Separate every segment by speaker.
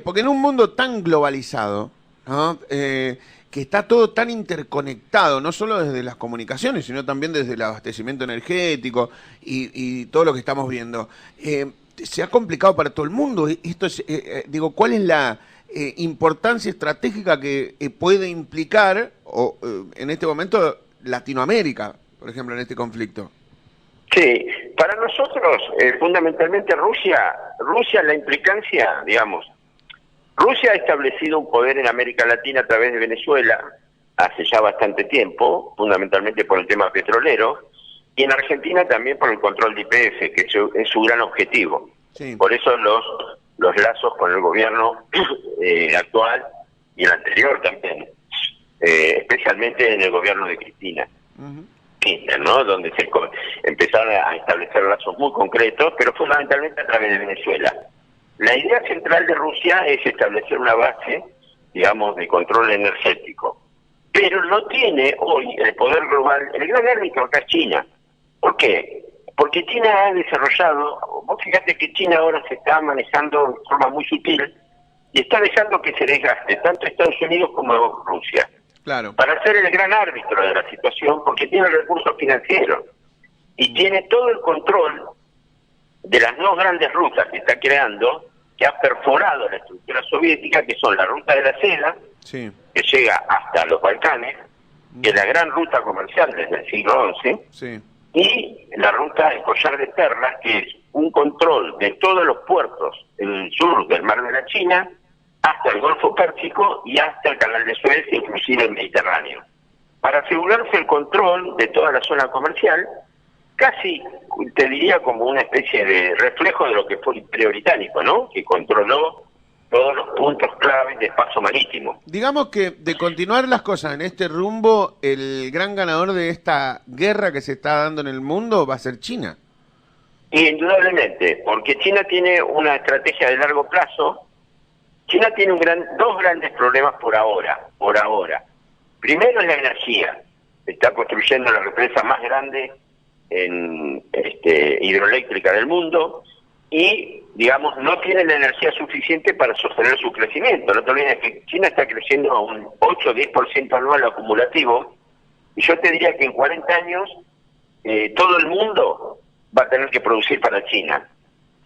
Speaker 1: Porque en un mundo tan globalizado, ¿no? Que está todo tan interconectado, no solo desde las comunicaciones, sino también desde el abastecimiento energético y todo lo que estamos viendo, se ha complicado para todo el mundo. Esto es, digo, ¿cuál es la importancia estratégica que puede implicar en este momento Latinoamérica, por ejemplo, en este conflicto?
Speaker 2: Sí, para nosotros, fundamentalmente Rusia, la implicancia, digamos, Rusia ha establecido un poder en América Latina a través de Venezuela hace ya bastante tiempo, fundamentalmente por el tema petrolero, y en Argentina también por el control de YPF, que es su gran objetivo. Sí. Por eso los lazos con el gobierno actual y el anterior también, especialmente en el gobierno de Cristina. Kirchner, ¿no? Donde se empezaron a establecer lazos muy concretos, pero fundamentalmente a través de Venezuela. La idea central de Rusia es establecer una base, digamos, de control energético, pero no tiene hoy el poder global. El gran árbitro acá es China. ¿Por qué? Porque China ha desarrollado, vos fíjate que China ahora se está manejando de forma muy sutil y está dejando que se desgaste tanto Estados Unidos como Rusia. Claro. Para ser el gran árbitro de la situación, porque tiene recursos financieros y tiene todo el control de las dos grandes rutas que está creando, que ha perforado la estructura soviética, que son la ruta de la seda, sí, que llega hasta los Balcanes, que es la gran ruta comercial desde el siglo XI, sí, y la ruta del collar de perlas, que es un control de todos los puertos en el sur del Mar de la China, hasta el Golfo Pérsico y hasta el Canal de Suez, inclusive el Mediterráneo. Para asegurarse el control de toda la zona comercial, casi te diría como una especie de reflejo de lo que fue el Imperio Británico, ¿no? Que controló todos los puntos claves de paso marítimo.
Speaker 1: Digamos que de continuar las cosas en este rumbo, el gran ganador de esta guerra que se está dando en el mundo va a ser China.
Speaker 2: Indudablemente, porque China tiene una estrategia de largo plazo. China tiene dos grandes problemas por ahora. Primero es la energía. Está construyendo la represa más grande hidroeléctrica del mundo y, digamos, no tiene la energía suficiente para sostener su crecimiento. No te olvides que China está creciendo a un 8-10% anual acumulativo y yo te diría que en 40 años todo el mundo va a tener que producir para China,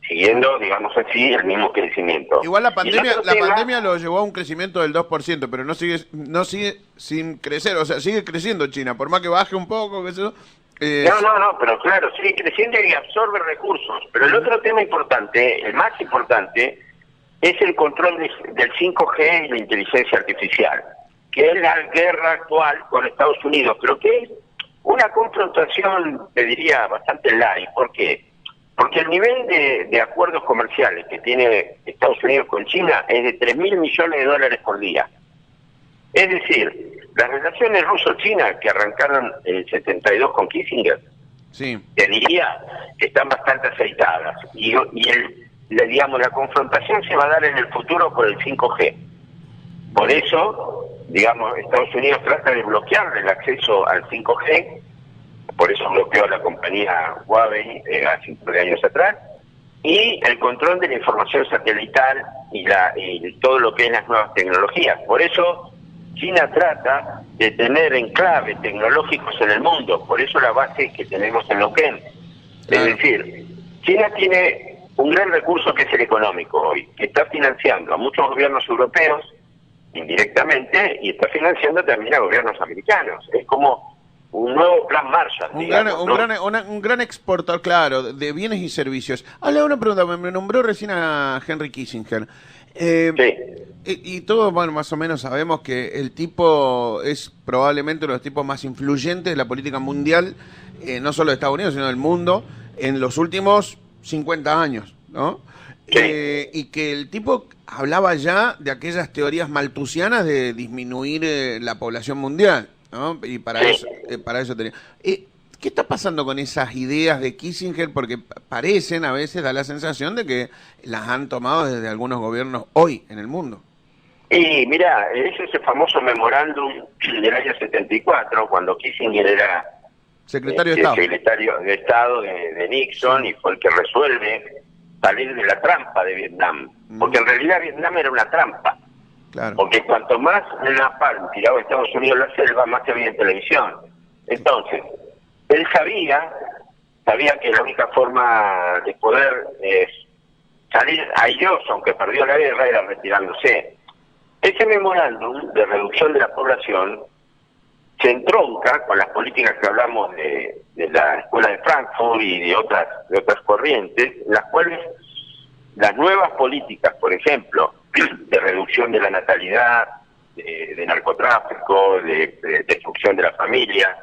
Speaker 2: siguiendo, digamos así, el mismo crecimiento.
Speaker 1: Igual la pandemia lo llevó a un crecimiento del 2%, pero no sigue sin crecer, o sea, sigue creciendo China, por más que baje un poco, qué sé yo.
Speaker 2: No, pero claro, sigue creciendo y absorbe recursos. Pero el otro tema importante, el más importante, es el control del 5G y la inteligencia artificial, que es la guerra actual con Estados Unidos. Creo que es una confrontación, te diría, bastante light. ¿Por qué? Porque el nivel de acuerdos comerciales que tiene Estados Unidos con China es de $3.000 millones por día. Es decir, las relaciones ruso-chinas que arrancaron en el 72 con Kissinger, sí, te diría que están bastante aceitadas. Digamos, la confrontación se va a dar en el futuro por el 5G. Por eso, digamos, Estados Unidos trata de bloquear el acceso al 5G. Por eso bloqueó a la compañía Huawei hace un par de años atrás, y el control de la información satelital y todo lo que es las nuevas tecnologías. Por eso China trata de tener enclaves tecnológicos en el mundo, por eso la base que tenemos en Neuquén. Claro. Es decir, China tiene un gran recurso que es el económico hoy, que está financiando a muchos gobiernos europeos indirectamente y está financiando también a gobiernos americanos. Es como un nuevo plan Marshall.
Speaker 1: Un gran exportador, claro, de bienes y servicios. Ahora una pregunta, me nombró recién a Henry Kissinger. Sí. Y todos, bueno, más o menos sabemos que el tipo es probablemente uno de los tipos más influyentes de la política mundial, no solo de Estados Unidos, sino del mundo, en los últimos 50 años, ¿no? Sí. Y que el tipo hablaba ya de aquellas teorías malthusianas de disminuir la población mundial, ¿no? Y para eso tenía... ¿Qué está pasando con esas ideas de Kissinger? Porque parecen, a veces da la sensación de que las han tomado desde algunos gobiernos hoy en el mundo.
Speaker 2: Y mira, ese es el famoso memorándum del año 74, cuando Kissinger era
Speaker 1: secretario de Estado
Speaker 2: de Nixon, sí, y fue el que resuelve salir de la trampa de Vietnam. porque en realidad Vietnam era una trampa.
Speaker 1: Claro.
Speaker 2: Porque cuanto más napalm tiraba Estados Unidos en la selva, más se veía en televisión. Entonces, él sabía que la única forma de poder salir airoso, aunque perdió la guerra, era retirándose. Ese memorándum de reducción de la población se entronca con las políticas que hablamos de la Escuela de Frankfurt y de otras corrientes, en las cuales las nuevas políticas, por ejemplo, de reducción de la natalidad, de narcotráfico, de destrucción de la familia,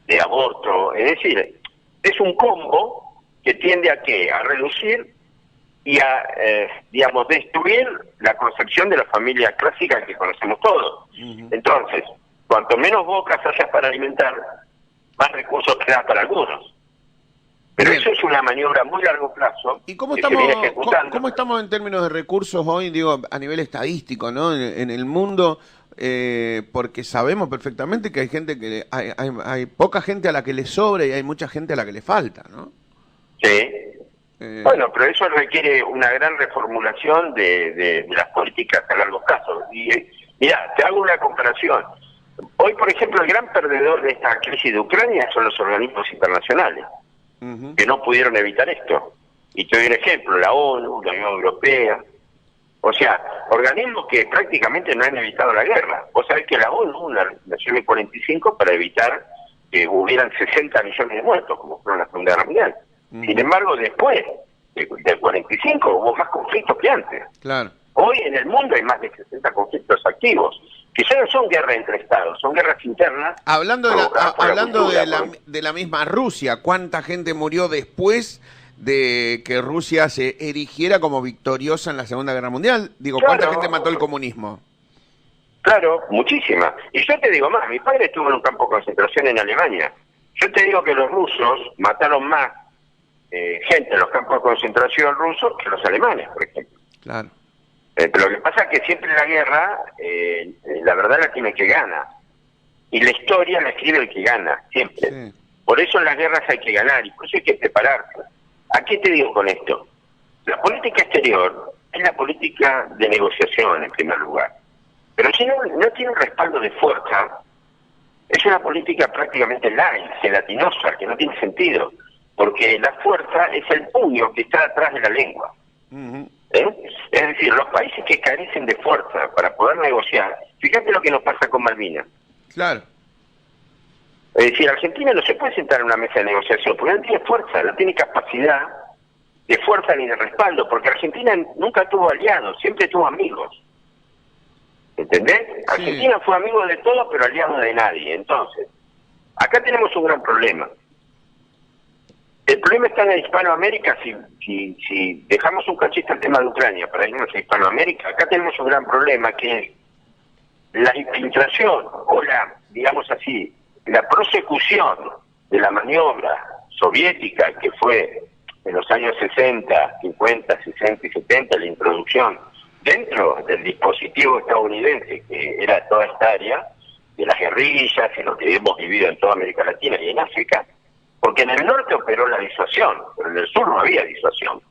Speaker 2: de aborto, es decir, es un combo que tiende ¿a qué? A reducir y a, digamos, destruir la concepción de la familia clásica que conocemos todos. Entonces, cuanto menos bocas hayas para alimentar, más recursos te da para algunos. Pero eso es una maniobra a muy largo plazo.
Speaker 1: ¿Y cómo estamos en términos de recursos hoy, digo, a nivel estadístico, ¿no? En el mundo, porque sabemos perfectamente que hay gente que hay poca gente a la que le sobra y hay mucha gente a la que le falta, ¿no?
Speaker 2: Sí. Bueno, pero eso requiere una gran reformulación de las políticas a largo plazo. Y mirá, te hago una comparación. Hoy, por ejemplo, el gran perdedor de esta crisis de Ucrania son los organismos internacionales, que no pudieron evitar esto. Y te doy un ejemplo, la ONU, la Unión Europea, o sea, organismos que prácticamente no han evitado la guerra. Vos sabés que la ONU nació en el 45 para evitar que hubieran 60 millones de muertos, como fue en la Segunda Guerra Mundial. Sin embargo, después del 45 hubo más conflictos que antes.
Speaker 1: Claro.
Speaker 2: Hoy en el mundo hay más de 60 conflictos activos, que ya no son guerras entre estados, son guerras internas.
Speaker 1: Hablando de la misma Rusia, ¿cuánta gente murió después de que Rusia se erigiera como victoriosa en la Segunda Guerra Mundial? Digo,
Speaker 2: claro,
Speaker 1: ¿cuánta gente mató el comunismo?
Speaker 2: Claro, muchísima. Y yo te digo más, mi padre estuvo en un campo de concentración en Alemania. Yo te digo que los rusos mataron más gente en los campos de concentración rusos que los alemanes, por ejemplo.
Speaker 1: Claro.
Speaker 2: Pero lo que pasa es que siempre la guerra, la verdad la tiene el que gana. Y la historia la escribe el que gana, siempre. Sí. Por eso en las guerras hay que ganar y por eso hay que prepararse. ¿A qué te digo con esto? La política exterior es la política de negociación en primer lugar. Pero si no tiene un respaldo de fuerza, es una política prácticamente light, gelatinosa, que no tiene sentido. Porque la fuerza es el puño que está atrás de la lengua. Es decir, los países que carecen de fuerza para poder negociar, fíjate lo que nos pasa con Malvinas.
Speaker 1: Claro.
Speaker 2: Es decir, Argentina no se puede sentar en una mesa de negociación porque no tiene fuerza, no tiene capacidad de fuerza ni de respaldo, porque Argentina nunca tuvo aliados, siempre tuvo amigos. ¿Entendés? Sí. Argentina fue amigo de todos, pero aliado de nadie. Entonces, acá tenemos un gran problema. El problema está en Hispanoamérica. Si dejamos un cachito el tema de Ucrania para irnos a Hispanoamérica, acá tenemos un gran problema que es la infiltración o digamos así, la prosecución de la maniobra soviética que fue en los años 60, 50, 60 y 70, la introducción dentro del dispositivo estadounidense que era toda esta área de las guerrillas y lo que hemos vivido en toda América Latina y en África. Porque en el norte operó la disuasión, pero en el sur no había disuasión.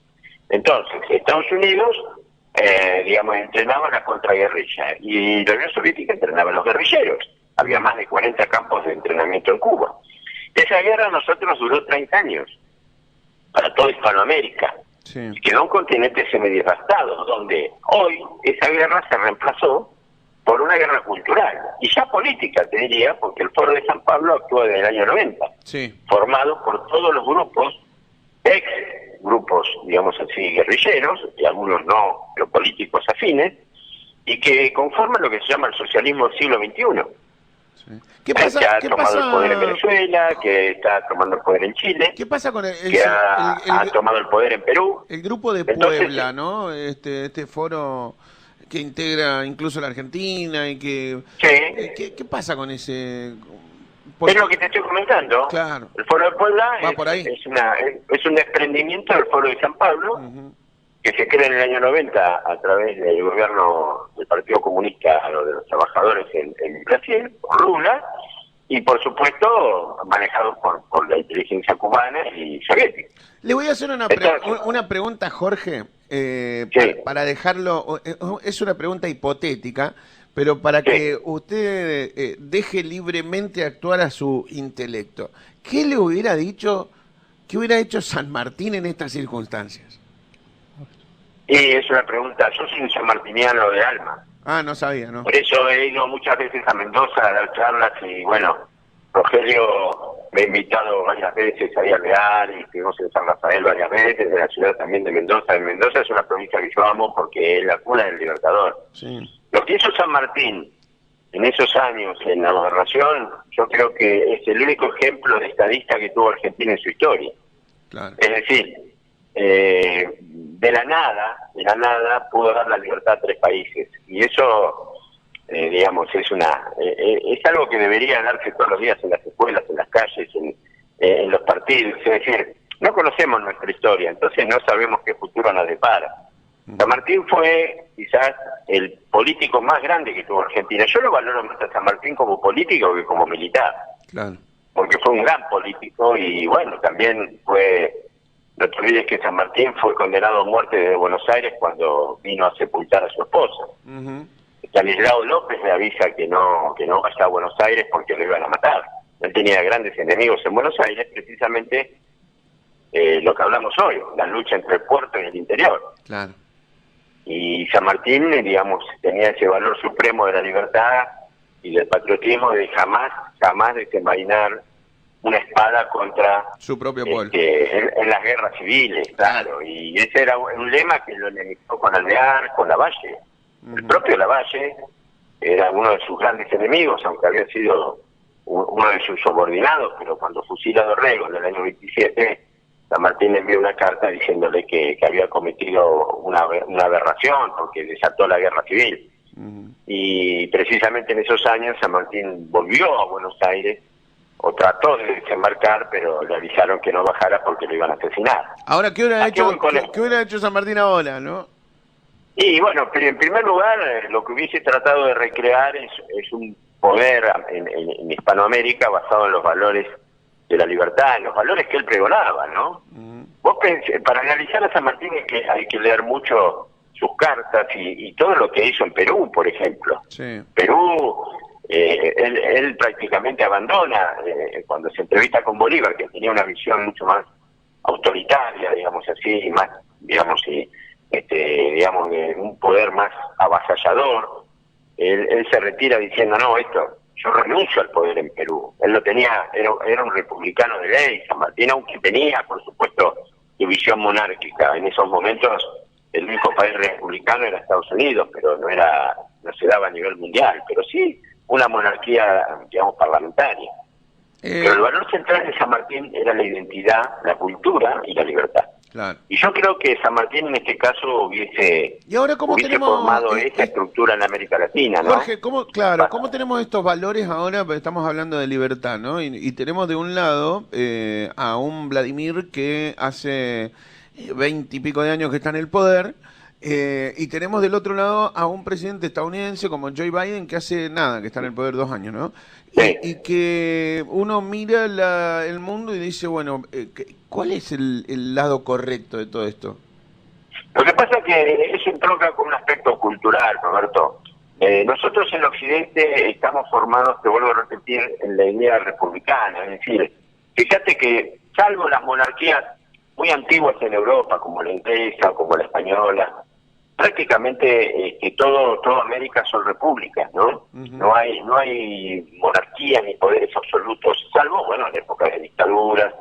Speaker 2: Entonces, Estados Unidos, digamos, entrenaba la contraguerrilla y la Unión Soviética entrenaba a los guerrilleros. Había más de 40 campos de entrenamiento en Cuba. Esa guerra a nosotros duró 30 años, para toda Hispanoamérica. Sí. Y quedó un continente semidevastado, donde hoy esa guerra se reemplazó por una guerra cultural, y ya política, te diría, porque el Foro de San Pablo actúa desde el año 90, sí, formado por todos los grupos, grupos, digamos así, guerrilleros, y algunos no, pero políticos afines, y que conforman lo que se llama el socialismo del siglo XXI. Sí. ¿Qué pasa? Que ha tomado el poder en Venezuela, que está tomando el poder en Chile.
Speaker 1: ¿Qué pasa con
Speaker 2: que ha tomado el poder en Perú?
Speaker 1: El grupo de Puebla, ¿no? Este foro que integra incluso la Argentina y que...
Speaker 2: Sí.
Speaker 1: ¿Qué pasa con ese...?
Speaker 2: Es lo que te estoy comentando.
Speaker 1: Claro.
Speaker 2: El Foro de Puebla
Speaker 1: por ahí.
Speaker 2: es un desprendimiento del Foro de San Pablo, que se crea en el año 90 a través del gobierno del Partido Comunista o de los trabajadores en Brasil, por Lula, y por supuesto manejado por la inteligencia cubana y soviética.
Speaker 1: Le voy a hacer una pregunta, Jorge. para dejarlo, es una pregunta hipotética, pero para que usted deje libremente actuar a su intelecto, ¿qué le hubiera dicho, qué hubiera hecho San Martín en estas circunstancias?
Speaker 2: Y es una pregunta, yo soy un sanmartiniano de alma.
Speaker 1: Ah, no sabía, ¿no?
Speaker 2: Por eso he ido muchas veces a Mendoza a dar charlas y bueno, Rogelio me ha invitado varias veces ahí a Real y estuvimos en San Rafael varias veces, de la ciudad también de Mendoza. Mendoza es una provincia que yo amo porque es la cuna del Libertador.
Speaker 1: Sí.
Speaker 2: Lo que hizo San Martín en esos años en la gobernación, yo creo que es el único ejemplo de estadista que tuvo Argentina en su historia.
Speaker 1: Claro.
Speaker 2: Es decir, de la nada pudo dar la libertad a 3 países. Y eso, digamos, es algo que debería darse todos los días en las escuelas, en las calles, en los partidos. Es decir, no conocemos nuestra historia, entonces no sabemos qué futuro nos depara. San Martín fue quizás el político más grande que tuvo Argentina. Yo lo valoro más a San Martín como político que como militar.
Speaker 1: Claro.
Speaker 2: Porque fue un gran político y bueno, también fue, no te olvides que San Martín fue condenado a muerte desde Buenos Aires cuando vino a sepultar a su esposa. Stanislao López le avisa que no vaya a Buenos Aires porque lo iban a matar. Él tenía grandes enemigos en Buenos Aires, precisamente lo que hablamos hoy, la lucha entre el puerto y el interior.
Speaker 1: Claro.
Speaker 2: Y San Martín, digamos, tenía ese valor supremo de la libertad y del patriotismo de jamás desenvainar una espada contra
Speaker 1: su propio pueblo
Speaker 2: en las guerras civiles, claro. Y ese era un lema que lo enemistó con Alvear, con Lavalle. El propio Lavalle era uno de sus grandes enemigos, aunque había sido uno de sus subordinados, pero cuando fusila a Dorrego en el año 27, San Martín le envió una carta diciéndole que había cometido una aberración porque desató la guerra civil. Y precisamente en esos años San Martín volvió a Buenos Aires o trató de desembarcar, pero le avisaron que no bajara porque lo iban a asesinar.
Speaker 1: Ahora, ¿qué hubiera hecho San Martín ahora, no?
Speaker 2: Y bueno, pero en primer lugar, lo que hubiese tratado de recrear es un poder en Hispanoamérica basado en los valores de la libertad, en los valores que él pregonaba, ¿no? Vos para analizar a San Martín hay que leer mucho sus cartas y todo lo que hizo en Perú, por ejemplo.
Speaker 1: Sí.
Speaker 2: Perú, él prácticamente abandona cuando se entrevista con Bolívar, que tenía una visión mucho más autoritaria, digamos así, más, digamos, digamos, de un poder más avasallador. Él se retira diciendo, no, yo renuncio al poder en Perú. Él lo tenía, era un republicano de ley, San Martín, aunque tenía, por supuesto, su visión monárquica. En esos momentos, el único país republicano era Estados Unidos, pero no se daba a nivel mundial, pero sí una monarquía, digamos, parlamentaria. Pero el valor central de San Martín era la identidad, la cultura y la libertad.
Speaker 1: Claro.
Speaker 2: Y yo creo que San Martín en este caso hubiese formado esa estructura en América Latina, ¿no?
Speaker 1: Jorge, ¿cómo tenemos estos valores ahora? Estamos hablando de libertad, ¿no? Y tenemos de un lado a un Vladimir que hace 20 y pico de años que está en el poder, y tenemos del otro lado a un presidente estadounidense como Joe Biden que hace nada, que está en el poder 2 años, ¿no?
Speaker 2: Sí.
Speaker 1: Y que uno mira el mundo y dice, bueno, ¿cuál es el lado correcto de todo esto?
Speaker 2: Lo que pasa es que eso entronca con un aspecto cultural, Roberto. Nosotros en Occidente estamos formados, te vuelvo a repetir, en la idea republicana. Es decir, fíjate que salvo las monarquías muy antiguas en Europa, como la inglesa, como la española, prácticamente toda América son repúblicas, ¿no? No hay monarquía ni poderes absolutos, salvo, bueno, en épocas de dictaduras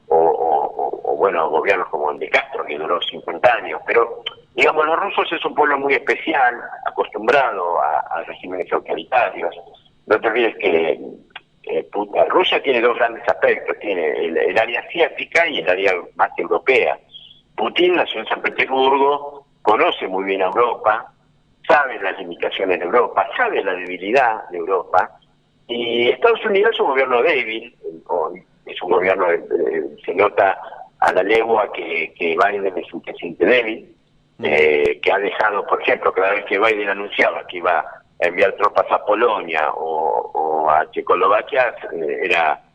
Speaker 2: o bueno, gobiernos como el de Castro, que duró 50 años. Pero, digamos, los rusos es un pueblo muy especial, acostumbrado a regímenes autoritarios. No te olvides que Rusia tiene 2 grandes aspectos, tiene el área asiática y el área más europea. Putin nació en San Petersburgo, conoce muy bien a Europa, sabe las limitaciones de Europa, sabe la debilidad de Europa, y Estados Unidos es un gobierno débil, es un gobierno, se nota a la legua que Biden es un presidente débil, que ha dejado, por ejemplo, cada vez que Biden anunciaba que iba a enviar tropas a Polonia o a Checoslovaquia,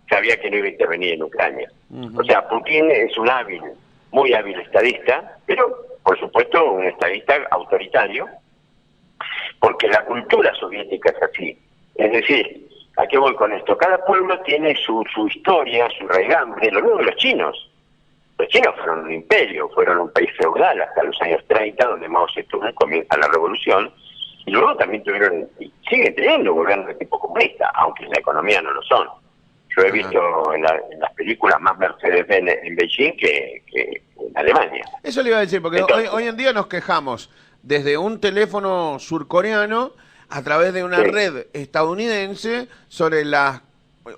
Speaker 2: sabía que no iba a intervenir en Ucrania. O sea, Putin es un muy hábil estadista, pero por supuesto, un estadista autoritario, porque la cultura soviética es así. Es decir, ¿a qué voy con esto? Cada pueblo tiene su historia, su raigambre, lo mismo que los chinos. Los chinos fueron un imperio, fueron un país feudal hasta los años 30, donde Mao Zedong comienza la revolución, y luego también tuvieron, y siguen teniendo gobiernos de tipo comunista, aunque en la economía no lo son. Yo he visto en las películas más Mercedes-Benz en Beijing que en Alemania.
Speaker 1: Eso le iba a decir, porque
Speaker 2: Entonces,
Speaker 1: hoy en día nos quejamos desde un teléfono surcoreano a través de una red estadounidense sobre las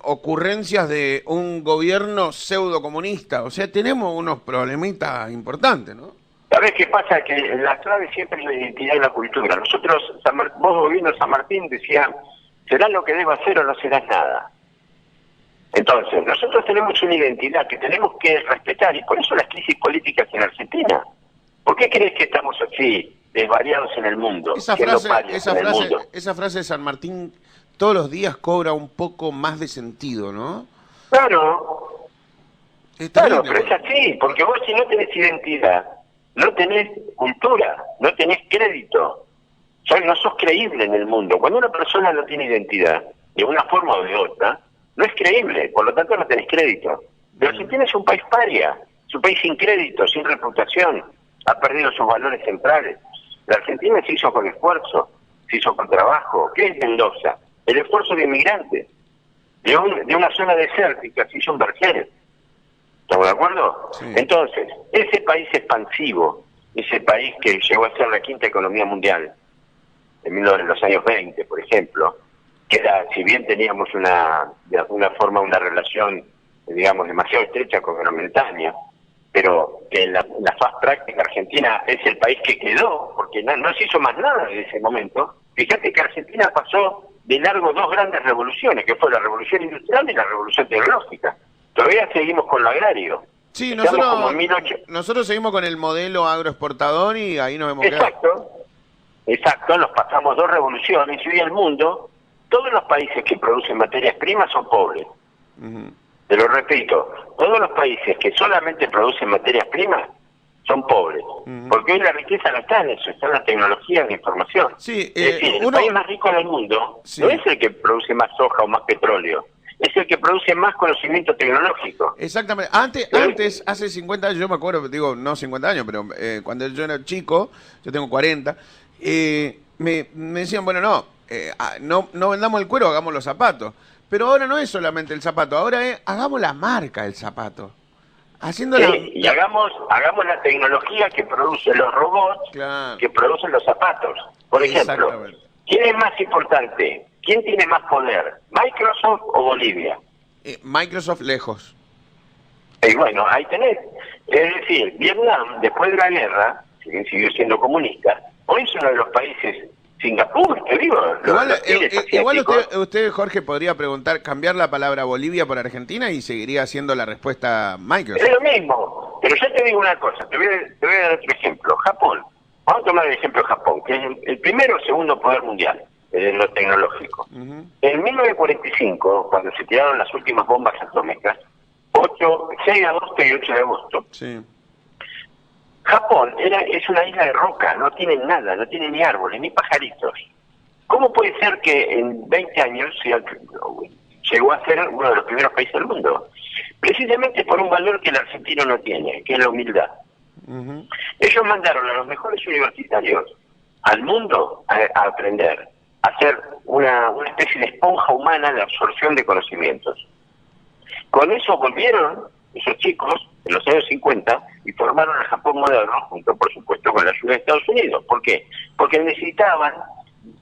Speaker 1: ocurrencias de un gobierno pseudo-comunista. O sea, tenemos unos problemitas importantes, ¿no?
Speaker 2: ¿Sabés qué pasa? Que la clave siempre es la identidad y la cultura. Nosotros, vos gobierno San Martín decía, serás lo que debo hacer o no serás nada. Entonces, nosotros tenemos una identidad que tenemos que respetar, y por eso las crisis políticas en Argentina. ¿Por qué crees que estamos así, desvariados en el mundo?
Speaker 1: Esa frase de San Martín todos los días cobra un poco más de sentido, ¿no?
Speaker 2: Claro, claro, pero es así, porque vos si no tenés identidad, no tenés cultura, no tenés crédito, no sos creíble en el mundo. Cuando una persona no tiene identidad, de una forma o de otra, no es creíble, por lo tanto no tenés crédito. Pero Argentina es un país paria, es un país sin crédito, sin reputación, ha perdido sus valores centrales. La Argentina se hizo con esfuerzo, se hizo con trabajo. ¿Qué es Mendoza? El esfuerzo de inmigrantes, de una zona desértica, se hizo un vergel. ¿Estamos de acuerdo? Sí. Entonces, ese país expansivo, ese país que llegó a ser la quinta economía mundial, en los años 20, por ejemplo, que era, si bien teníamos de alguna forma una relación, digamos, demasiado estrecha con Gran Bretaña, pero que la faz práctica Argentina es el país que quedó, porque no se hizo más nada en ese momento. Fíjate que Argentina pasó de largo dos grandes revoluciones, que fue la revolución industrial y la revolución tecnológica. Todavía seguimos con lo agrario.
Speaker 1: Sí, nosotros seguimos con el modelo agroexportador y ahí nos hemos
Speaker 2: quedado. Exacto, nos pasamos dos revoluciones y hoy el mundo, todos los países que producen materias primas son pobres. Te lo repito, todos los países que solamente producen materias primas son pobres. Porque hoy la riqueza no está en eso, está en la tecnología, en la información.
Speaker 1: Sí,
Speaker 2: es decir, el país más rico del mundo no es el que produce más soja o más petróleo, es el que produce más conocimiento tecnológico.
Speaker 1: Exactamente. Antes, hace 50 años, yo me acuerdo, digo, no 50 años, pero cuando yo era chico, yo tengo 40, me decían, bueno, no vendamos el cuero, hagamos los zapatos. Pero ahora no es solamente el zapato, ahora es, hagamos la marca del zapato.
Speaker 2: Y hagamos la tecnología que produce los robots, que producen los zapatos. Por ejemplo, ¿quién es más importante? ¿Quién tiene más poder? ¿Microsoft o Bolivia?
Speaker 1: Microsoft lejos.
Speaker 2: Y bueno, ahí tenés. Es decir, Vietnam, después de la guerra, si bien siguió siendo comunista, hoy es uno de los países... Singapur, te digo.
Speaker 1: Igual usted, Jorge, podría preguntar, cambiar la palabra Bolivia por Argentina y seguiría siendo la respuesta Microsoft.
Speaker 2: Es lo mismo, pero yo te digo una cosa, te voy a dar otro ejemplo. Japón, vamos a tomar el ejemplo de Japón, que es el primero o segundo poder mundial en lo tecnológico. En 1945, cuando se tiraron las últimas bombas atómicas, 6 de agosto y 8 de agosto, Japón es una isla de roca, no tiene nada, no tiene ni árboles, ni pajaritos. ¿Cómo puede ser que en 20 años llegó a ser uno de los primeros países del mundo? Precisamente por un valor que el argentino no tiene, que es la humildad. Ellos mandaron a los mejores universitarios al mundo a aprender, a hacer una especie de esponja humana de absorción de conocimientos. Con eso volvieron esos chicos en los años 50 y formaron el Japón moderno, junto por supuesto con la ayuda de Estados Unidos. ¿Por qué? Porque necesitaban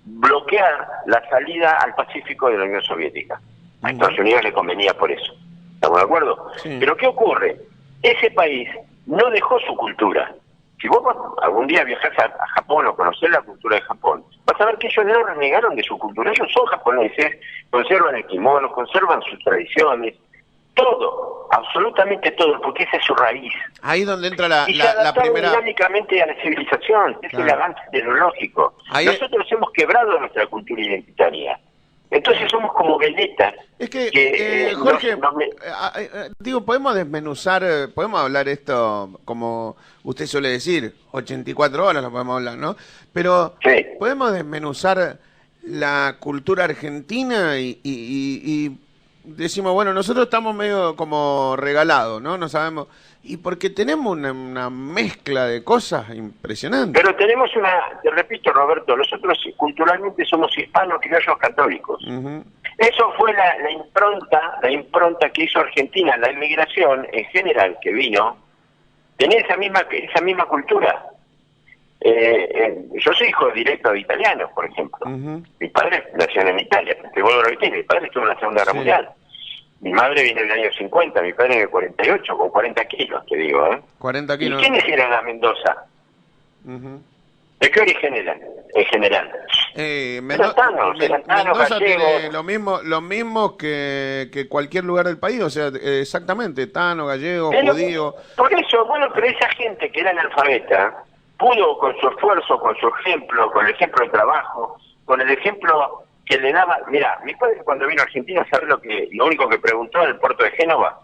Speaker 2: bloquear la salida al Pacífico de la Unión Soviética. A Estados Unidos le convenía por eso. ¿Estamos de acuerdo? Sí. Pero ¿qué ocurre? Ese país no dejó su cultura. Si vos algún día viajás a Japón o conocés la cultura de Japón, vas a ver que ellos no renegaron de su cultura. Ellos son japoneses, conservan el kimono, conservan sus tradiciones, todo, absolutamente todo, porque esa es su raíz.
Speaker 1: Ahí donde entra la primera...
Speaker 2: dinámicamente a la civilización, es el avance tecnológico. Nosotros hemos quebrado nuestra cultura identitaria. Entonces somos como veletas.
Speaker 1: Es que, Jorge, digo, podemos desmenuzar, podemos hablar esto, como usted suele decir, 84 horas lo podemos hablar, ¿no? Pero
Speaker 2: sí,
Speaker 1: podemos desmenuzar la cultura argentina y decimos, bueno, nosotros estamos medio como regalados, ¿no? No sabemos, y porque tenemos una mezcla de cosas impresionante.
Speaker 2: Pero tenemos te repito, Roberto, nosotros culturalmente somos hispanos criollos católicos. Eso fue la impronta que hizo Argentina, la inmigración en general que vino, tenía esa misma cultura. Yo soy hijo directo de italianos, por ejemplo. Mi padre nació en Italia, te vuelvo a repetir, mi padre estuvo en la Segunda Guerra Mundial. Mi madre viene del año 50, mi padre en el 48, con 40 kilos, te digo,
Speaker 1: 40 kilos.
Speaker 2: ¿Y quiénes eran a Mendoza? ¿De qué origen eran, en general?
Speaker 1: Mendoza tiene lo mismo que cualquier lugar del país, o sea, exactamente, tano, gallego, judío.
Speaker 2: Por eso, bueno, pero esa gente que era analfabeta pudo, con su esfuerzo, con su ejemplo, con el ejemplo de trabajo, con el ejemplo que le daba... Mira, mi padre cuando vino a Argentina, ¿sabe lo único que preguntó en el puerto de Génova?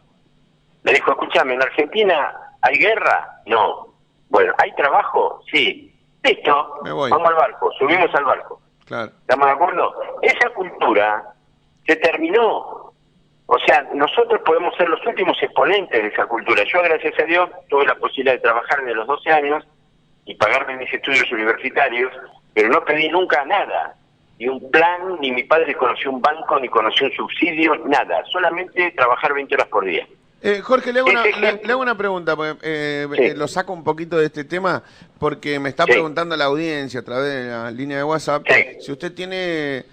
Speaker 2: Le dijo, escúchame, ¿en Argentina hay guerra? No. Bueno, ¿hay trabajo? Sí. Listo, vamos al barco, subimos al barco.
Speaker 1: Claro.
Speaker 2: ¿Estamos de acuerdo? Esa cultura se terminó. O sea, nosotros podemos ser los últimos exponentes de esa cultura. Yo, gracias a Dios, tuve la posibilidad de trabajar desde los 12 años y pagarme mis estudios universitarios, pero no pedí nunca nada. Ni un plan, ni mi padre conoció un banco, ni conoció un subsidio, nada. Solamente trabajar 20 horas por día.
Speaker 1: Jorge, le hago una pregunta, porque, lo saco un poquito de este tema, porque me está preguntando la audiencia a través de la línea de WhatsApp, si usted tiene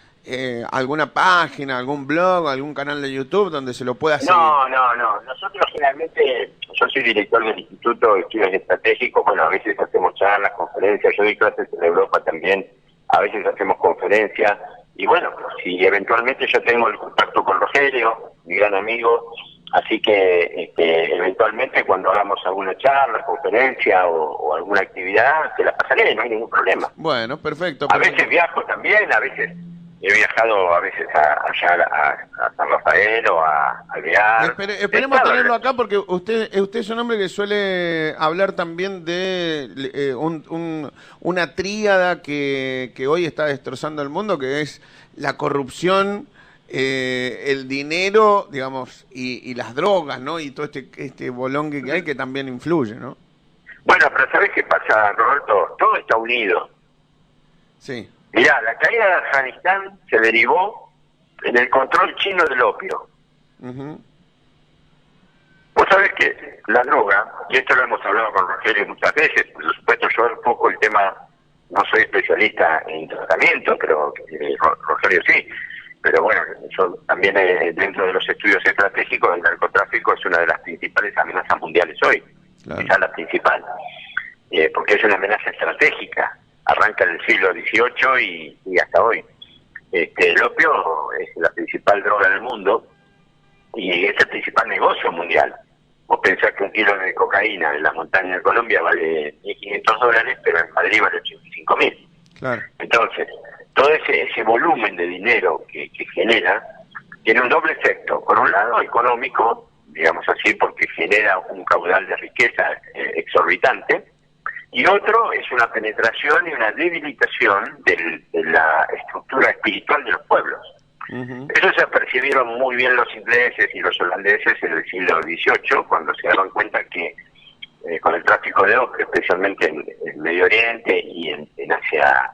Speaker 1: alguna página, algún blog, algún canal de YouTube donde se lo pueda seguir.
Speaker 2: No. Nosotros generalmente, yo soy director del Instituto de Estudios Estratégicos, bueno, a veces hacemos charlas, conferencias, yo doy clases en Europa también, a veces hacemos conferencias, y bueno, si eventualmente yo tengo el contacto con Rogelio, mi gran amigo, así que eventualmente cuando hagamos alguna charla, conferencia o alguna actividad, te la pasaré, no hay ningún problema.
Speaker 1: Bueno, perfecto.
Speaker 2: A veces viajo también, a veces he viajado allá a San Rafael o a Alvear.
Speaker 1: Esperemos tenerlo acá porque usted es un hombre que suele hablar también de una tríada que hoy está destrozando el mundo, que es la corrupción, el dinero, digamos, y las drogas, ¿no? Y todo este bolongue que hay que también influye, ¿no?
Speaker 2: Bueno, pero ¿sabés qué pasa, Roberto? Todo está unido.
Speaker 1: Sí.
Speaker 2: Mirá, la caída de Afganistán se derivó en el control chino del opio. Vos sabés que la droga, y esto lo hemos hablado con Rogelio muchas veces, por supuesto yo un poco el tema, no soy especialista en tratamiento, pero Rogelio sí, pero bueno, yo también dentro de los estudios estratégicos, el narcotráfico es una de las principales amenazas mundiales hoy, quizás la principal, porque es una amenaza estratégica. Arranca en el siglo XVIII y hasta hoy. El opio es la principal droga del mundo y es el principal negocio mundial. Vos pensás que un kilo de cocaína en las montañas de Colombia vale $1.500, pero en Madrid vale 85.000.
Speaker 1: Claro.
Speaker 2: Entonces, todo ese volumen de dinero que genera tiene un doble efecto. Por un lado, económico, digamos así, porque genera un caudal de riqueza exorbitante, y otro es una penetración y una debilitación de la estructura espiritual de los pueblos. Eso se percibieron muy bien los ingleses y los holandeses en el siglo XVIII, cuando se daban cuenta que con el tráfico de opio, especialmente en Medio Oriente y en Asia,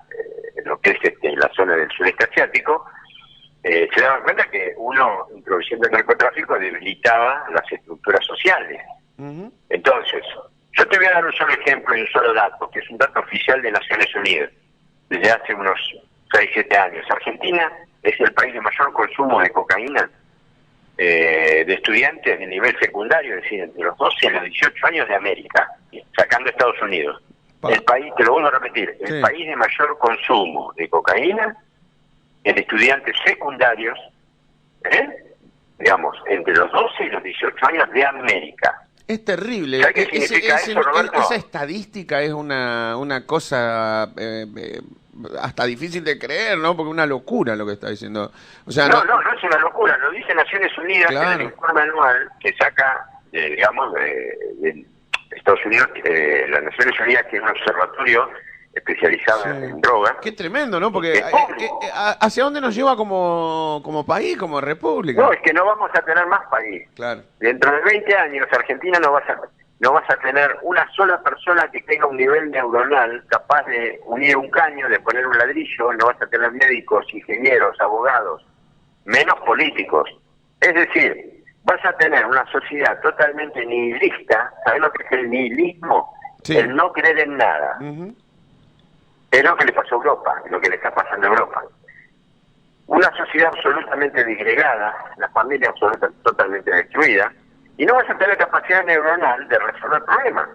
Speaker 2: lo que es la zona del sudeste asiático, se daban cuenta que uno, introduciendo el narcotráfico, debilitaba las estructuras sociales. Entonces, yo te voy a dar un solo ejemplo y un solo dato, que es un dato oficial de Naciones Unidas, desde hace unos 6-7 años. Argentina es el país de mayor consumo de cocaína de estudiantes de nivel secundario, es decir, entre los 12 y los 18 años de América, sacando Estados Unidos. El país, te lo vuelvo a repetir, el país de mayor consumo de cocaína en estudiantes secundarios, digamos, entre los 12 y los 18 años de América.
Speaker 1: Es terrible.
Speaker 2: ¿Sabes qué significa eso, Roberto?
Speaker 1: Esa estadística es una cosa hasta difícil de creer, ¿no? Porque es una locura lo que está diciendo. O sea,
Speaker 2: no es una locura, lo dice Naciones Unidas en el informe anual que saca, digamos, de Estados Unidos, las Naciones Unidas tiene un observatorio especializado en drogas.
Speaker 1: Qué tremendo, ¿no? Porque ¿hacia dónde nos lleva como país, como república?
Speaker 2: No, es que no vamos a tener más país.
Speaker 1: Claro.
Speaker 2: Dentro de 20 años, Argentina no vas a tener una sola persona que tenga un nivel neuronal capaz de unir un caño, de poner un ladrillo, no vas a tener médicos, ingenieros, abogados, menos políticos. Es decir, vas a tener una sociedad totalmente nihilista. ¿Sabes lo que es el nihilismo? Sí. El no creer en nada. Es lo que le pasó a Europa, es lo que le está pasando a Europa. Una sociedad absolutamente disgregada, la familia totalmente destruida, y no vas a tener capacidad neuronal de resolver problemas.